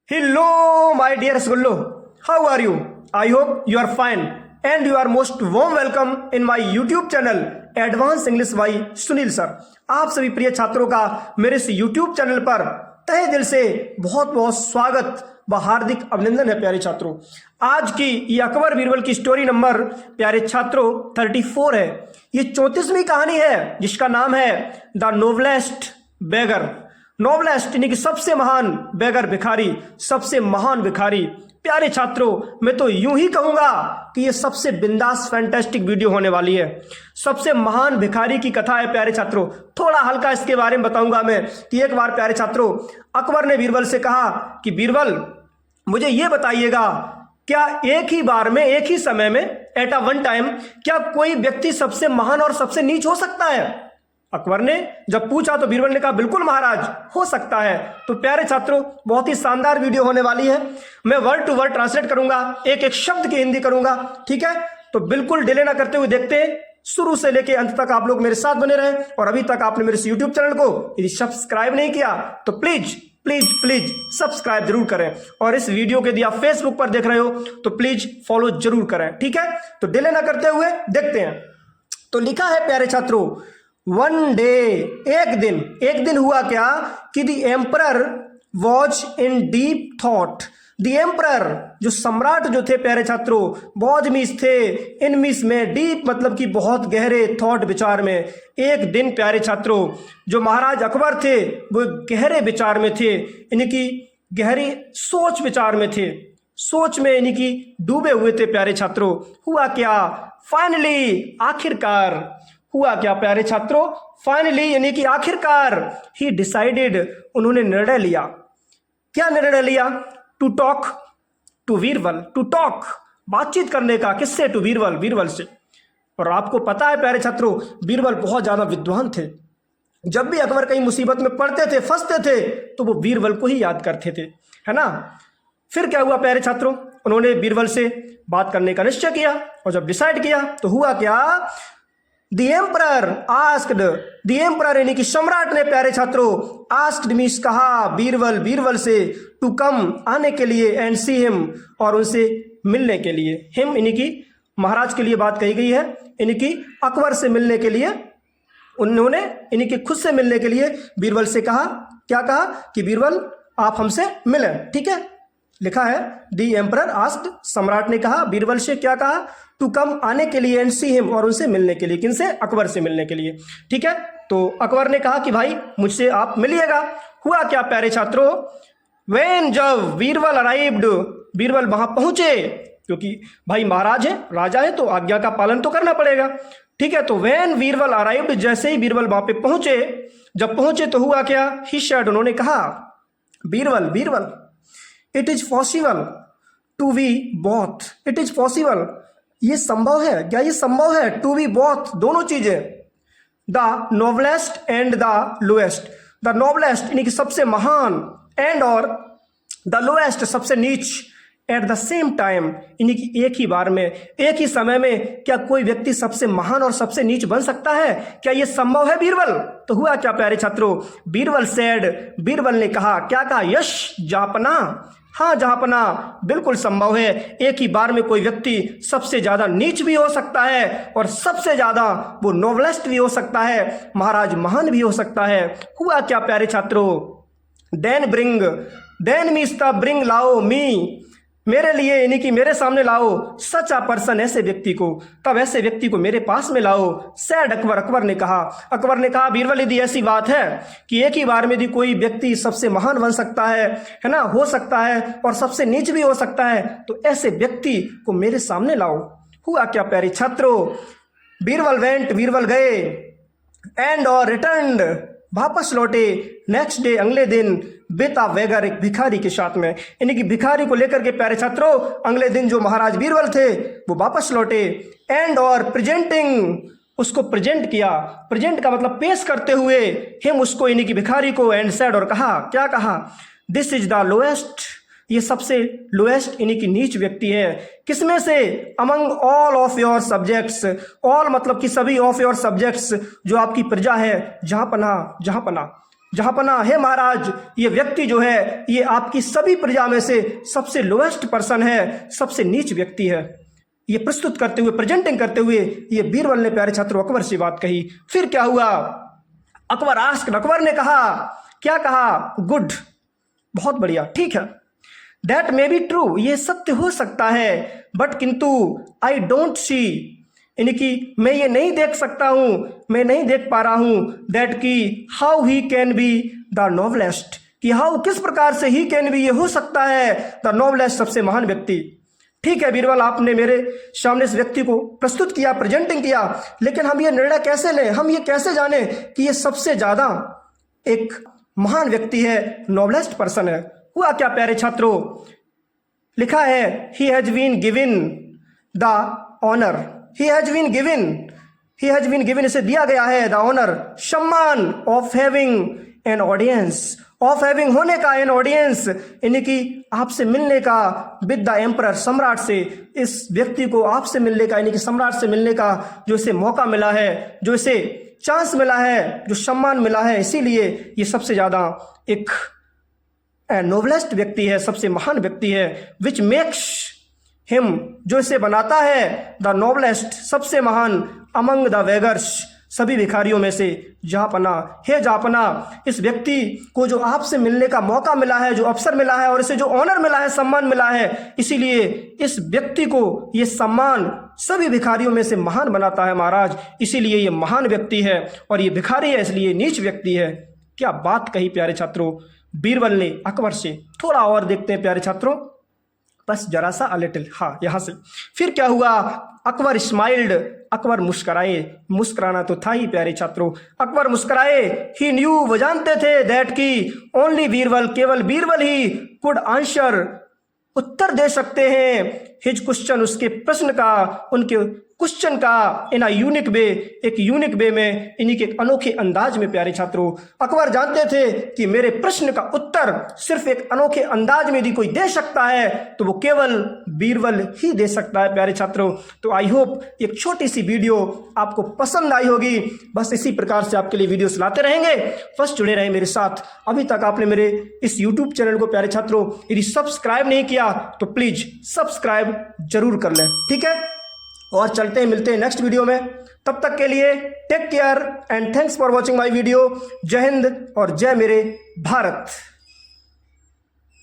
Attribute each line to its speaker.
Speaker 1: Hello, my dear Rasgullo. How are you? I hope you are fine and you are most warm welcome in my YouTube channel Advanced English by Sunil sir. आप सभी प्रिय छात्रों का मेरे इस YouTube channel पर तहे दिल से बहुत बहुत स्वागत व हार्दिक अभिनंदन है प्यारे छात्रों। आज की ये अकबर बीरबल की स्टोरी नंबर प्यारे छात्रों 34 है। ये 34वीं कहानी है जिसका नाम है द नोबलेस्ट बेगर। नोबलेस्ट यानी कि सबसे महान बेगर, भिखारी, सबसे महान भिखारी। प्यारे छात्रों, मैं तो यूं ही कहूंगा कि ये सबसे बिंदास फैंटास्टिक वीडियो होने वाली है। सबसे महान भिखारी की कथा है प्यारे छात्रों। थोड़ा हल्का इसके बारे में बताऊंगा मैं कि एक बार प्यारे छात्रों अकबर ने बीरबल से कहा कि बीरबल मुझे ये बताइएगा, क्या एक ही बार में, एक ही समय में, एट अ वन टाइम, क्या कोई व्यक्ति सबसे महान और सबसे नीच हो सकता है? अकबर ने जब पूछा तो बीरबल ने कहा बिल्कुल महाराज, हो सकता है। तो प्यारे छात्रों, बहुत ही शानदार वीडियो होने वाली है। मैं वर्ड टू वर्ड ट्रांसलेट करूंगा, एक एक शब्द की हिंदी करूंगा, ठीक है? तो बिल्कुल डिले ना करते हुए देखते हैं, शुरू से लेके अंत तक आप लोग मेरे साथ बने रहें। और अभी तक आपने मेरे यूट्यूब चैनल को यदि सब्सक्राइब नहीं किया तो प्लीज प्लीज प्लीज सब्सक्राइब जरूर करें। और इस वीडियो को यदि आप फेसबुक पर देख रहे हो तो प्लीज फॉलो जरूर करें, ठीक है? तो डिले ना करते हुए देखते हैं। तो लिखा है प्यारे छात्रों, वन डे, एक दिन हुआ क्या कि the emperor was in deep thought. The emperor, जो सम्राट जो थे प्यारे छात्रों, वॉज मीन्स थे, इन मीन्स में, डीप मतलब कि बहुत गहरे, थॉट विचार में। एक दिन प्यारे छात्रों जो महाराज अकबर थे वो गहरे विचार में थे, यानी कि गहरी सोच विचार में थे, सोच में यानी कि डूबे हुए थे प्यारे छात्रों। हुआ क्या? फाइनली, आखिरकार हुआ क्या प्यारे छात्रों? फाइनली यानी कि आखिरकार, ही डिसाइडेड, उन्होंने निर्णय लिया। क्या निर्णय लिया? To talk to Birbal. To talk, बातचीत करने का। किससे? टू बीरबल, बीरबल से। और आपको पता है प्यारे छात्रों, बीरबल बहुत ज्यादा विद्वान थे। जब भी अकबर कहीं मुसीबत में पड़ते थे, फंसते थे, तो वो बीरबल को ही याद करते थे, है ना? फिर क्या हुआ प्यारे छात्रों? उन्होंने बीरबल से बात करने का निश्चय किया। और जब डिसाइड किया तो हुआ क्या? The emperor asked, the emperor यानी कि सम्राट ने प्यारे छात्रों asked मीन्स कहा बीरबल से, to come, आने के लिए, and see him, और उनसे मिलने के लिए। him यानी कि महाराज के लिए बात कही गई है, यानी कि अकबर से मिलने के लिए उन्होंने, यानी कि खुद से मिलने के लिए बीरबल से कहा। क्या कहा? कि बीरबल आप हमसे मिलें, ठीक है? लिखा है दी एम्परर आस्क्ड, सम्राट ने कहा बीरबल से, क्या कहा? टू कम, आने के लिए, एंड सी हिम, और उनसे मिलने के लिए। किनसे? अकबर से मिलने के लिए, ठीक है? तो अकबर ने कहा कि भाई मुझसे आप मिलिएगा। हुआ क्या प्यारे छात्रों? व्हेन, जब बीरबल अराइव्ड, बीरबल वहां पहुंचे, क्योंकि भाई महाराज है, राजा है, तो आज्ञा का पालन तो करना पड़ेगा, ठीक है? तो व्हेन बीरबल अराइव्ड, जैसे ही बीरबल वहां पे पहुंचे, जब पहुंचे तो हुआ क्या? ही सेड, उन्होंने कहा Birbal it is possible to be both. It is possible, ये संभव है क्या? ये संभव है, टू बी बोथ, दोनों चीजें, the noblest and the lowest. The noblest यानी कि सबसे महान, एंड और द लोएस्ट सबसे नीच, एट द सेम टाइम यानी कि एक ही बार में, एक ही समय में, क्या कोई व्यक्ति सबसे महान और सबसे नीच बन सकता है? क्या यह संभव है बीरबल? तो हुआ क्या प्यारे छात्रों? बीरबल सेड, बीरबल ने कहा, क्या कहा? यश जहांपना, हाँ जहांपना, बिल्कुल संभव है। एक ही बार में कोई व्यक्ति सबसे ज्यादा नीच भी हो सकता है और सबसे ज्यादा वो नोबलेस्ट भी हो सकता है, महाराज महान भी हो सकता है। हुआ क्या प्यारे छात्रों? Then bring, then means the bring, लाओ, मी, मेरे लिए, यानी कि मेरे सामने लाओ, सच अ पर्सन, ऐसे व्यक्ति को, तब ऐसे व्यक्ति को मेरे पास में लाओ। सैड अकबर, अकबर ने कहा बीरबल यदि ऐसी बात है कि एक ही बार में यदि कोई व्यक्ति सबसे महान बन सकता है ना, हो सकता है, और सबसे नीच भी हो सकता है, तो ऐसे व्यक्ति को मेरे सामने लाओ। हुआ क्या प्यारे छात्रों? बीरबल वेंट, बीरबल गए, एंड और रिटर्न्ड, वापस लौटे, नेक्स्ट डे, अगले दिन, बेता वेगर, एक भिखारी के साथ में, यानी कि भिखारी को लेकर के प्यारे छात्रों अगले दिन जो महाराज बीरबल थे वो वापस लौटे, एंड और प्रेजेंटिंग, उसको प्रेजेंट किया। प्रेजेंट का मतलब पेश करते हुए, हिम, उसको, यानी कि भिखारी को, एंड सेड, और कहा, क्या कहा? दिस इज द लोएस्ट, ये सबसे लोएस्ट यानी कि नीच व्यक्ति है। किसमें से? Among all of your subjects, all मतलब कि सभी, ऑफ योर सब्जेक्ट्स, जो आपकी प्रजा है, जहांपना, जहां पना है महाराज, ये व्यक्ति जो है ये आपकी सभी प्रजा में से सबसे लोएस्ट पर्सन है, सबसे नीच व्यक्ति है। ये प्रस्तुत करते हुए, प्रेजेंटिंग करते हुए ये बीरबल ने प्यारे छात्रों अकबर से बात कही। फिर क्या हुआ, अकबर ने कहा, क्या कहा, गुड, बहुत बढ़िया, ठीक है, दैट मे बी ट्रू, ये सत्य हो सकता है, बट किंतु आई डोंट सी, यानी कि मैं ये नहीं देख सकता हूं, मैं नहीं देख पा रहा हूं, दैट की how he can be the noblest, कि हाउ किस प्रकार से ही कैन बी, ये हो सकता है द नोबलेस्ट, सबसे महान व्यक्ति। ठीक है बीरबल, आपने मेरे सामने इस व्यक्ति को प्रस्तुत किया, प्रेजेंटिंग किया, लेकिन हम ये निर्णय कैसे लें, हम ये कैसे जाने कि ये सबसे ज्यादा एक महान व्यक्ति है, नोबलेस्ट पर्सन है। हुआ क्या प्यारे छात्रों, लिखा है he has been given the honour, he has been given, इसे दिया गया है द ऑनर, सम्मान of having an audience, of having होने का, एन ऑडियंस यानी कि आपसे मिलने का, विद द एम्परर, सम्राट से, इस व्यक्ति को आपसे मिलने का, यानी कि सम्राट से मिलने का जो इसे मौका मिला है, जो इसे चांस मिला है, जो सम्मान मिला है, इसीलिए ये सबसे ज्यादा एक नोबलेस्ट व्यक्ति है, सबसे महान व्यक्ति है। विच मेक्स हिम, जो इसे बनाता है, द नोबलेस्ट, सबसे महान, अमंग द वेगर्स, सभी भिखारियों में से। जहाँपना, हे जहाँपना, इस व्यक्ति को जो आपसे मिलने का मौका मिला है, जो अवसर मिला है और इसे जो ऑनर मिला है, सम्मान मिला है, इसीलिए इस व्यक्ति को ये सम्मान सभी भिखारियों में से महान बनाता है महाराज, इसीलिए ये महान व्यक्ति है, और ये भिखारी है इसलिए नीच व्यक्ति है। क्या बात कही प्यारे छात्रों बीरबल ने अकबर से। थोड़ा और देखते हैं प्यारे छात्रों, बस जरा सा अलिटिल, हाँ यहां से। फिर क्या हुआ, अकबर स्माइल्ड, अकबर मुस्कराए, मुस्कुराना तो था ही प्यारे छात्रों, अकबर मुस्कुराए। ही न्यू, वो जानते थे, दैट की ओनली बीरबल, केवल बीरबल ही कुड आंसर, उत्तर दे सकते हैं, हिज क्वेश्चन, उसके प्रश्न का, उनके क्वेश्चन का, इन अ यूनिक वे, एक यूनिक वे में, इन्हीं के अनोखे अंदाज में प्यारे छात्रों। अकबर जानते थे कि मेरे प्रश्न का उत्तर सिर्फ एक अनोखे अंदाज में यदि कोई दे सकता है तो वो केवल बीरबल ही दे सकता है प्यारे छात्रों। तो आई होप एक छोटी सी वीडियो आपको पसंद आई होगी। बस इसी प्रकार से आपके लिए वीडियोस लाते रहेंगे, बस जुड़े रहें मेरे साथ। अभी तक आपने मेरे इस यूट्यूब चैनल को प्यारे छात्रों यदि सब्सक्राइब नहीं किया तो प्लीज सब्सक्राइब जरूर कर लें, ठीक है। और चलते हैं, मिलते हैं नेक्स्ट वीडियो में, तब तक के लिए take care and thanks for watching my video. जय हिंद और जय मेरे भारत।